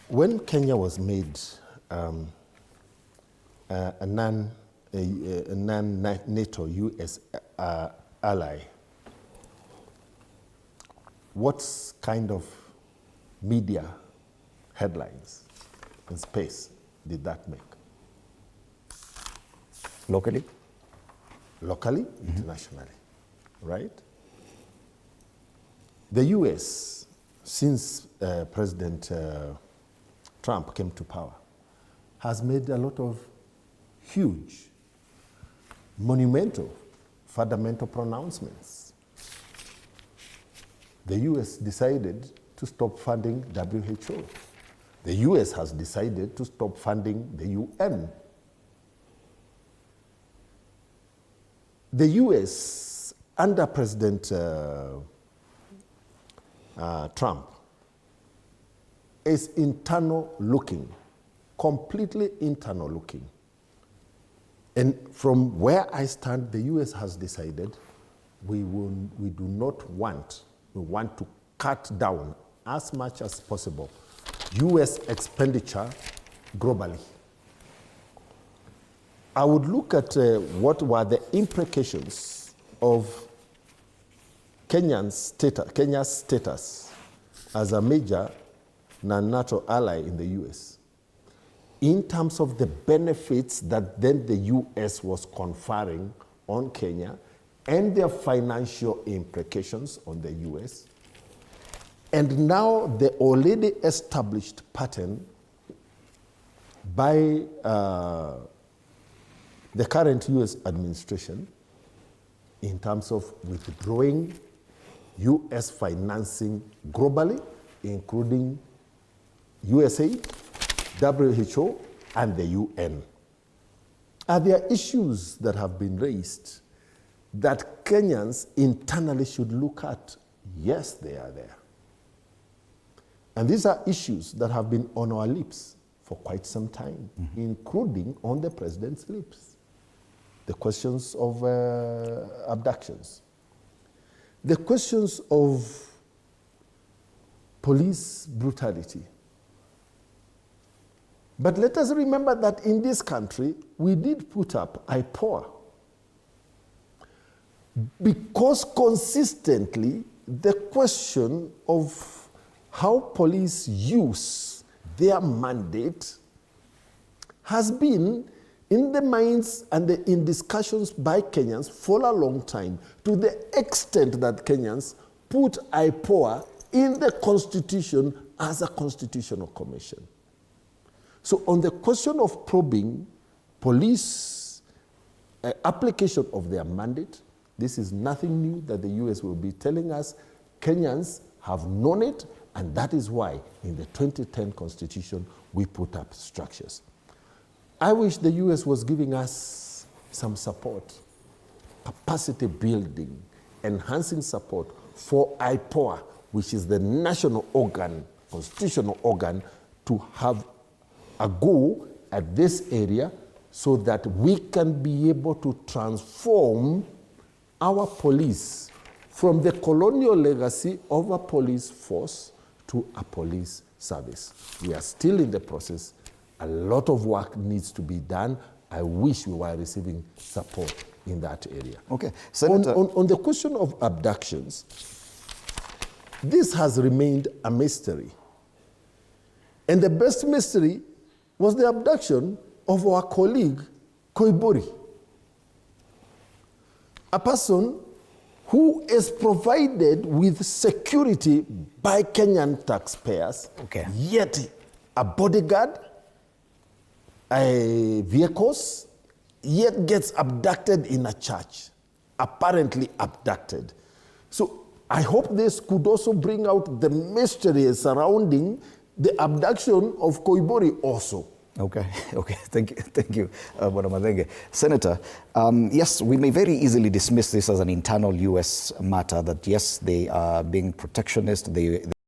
When Kenya was made a non-NATO US ally, what kind of media headlines and space did that make? Locally? Locally, internationally, right? The US, since President Trump came to power, has made a lot of huge, monumental, fundamental pronouncements. The US decided to stop funding WHO. The US has decided to stop funding the UN. The US, under President Trump, is internal looking, completely internal looking. And from where I stand, the US has decided we want to cut down as much as possible US expenditure globally. I would look at what were the implications of Kenya's status as a major non-NATO ally in the US, in terms of the benefits that then the US was conferring on Kenya and their financial implications on the US, and now the already established pattern by the current US administration in terms of withdrawing US financing globally, including USAID, WHO, and the UN. Are there issues that have been raised that Kenyans internally should look at? Yes, they are there. And these are issues that have been on our lips for quite some time, including on the president's lips. The questions of abductions, the questions of police brutality. But let us remember that in this country, we did put up IPOA because consistently the question of how police use their mandate has been in the minds and in discussions by Kenyans for a long time, to the extent that Kenyans put IPOA in the Constitution as a constitutional commission. So on the question of probing police application of their mandate, this is nothing new that the US will be telling us. Kenyans have known it, and that is why in the 2010 Constitution we put up structures. I wish the US was giving us some support, capacity building, enhancing support for IPOA, which is the national organ, constitutional organ, to have a go at this area so that we can be able to transform our police from the colonial legacy of a police force to a police service. We are still in the process. A lot of work needs to be done. I wish we were receiving support in that area. Okay. Senator, on the question of abductions, this has remained a mystery. And the best mystery was the abduction of our colleague, Koibori, a person who is provided with security by Kenyan taxpayers, yet a bodyguard, vehicles, yet gets abducted in a church, apparently abducted. So I hope this could also bring out the mystery surrounding the abduction of Koibori also. Okay, thank you, Mathenge. Senator, yes, we may very easily dismiss this as an internal US matter, that yes, they are being protectionist, they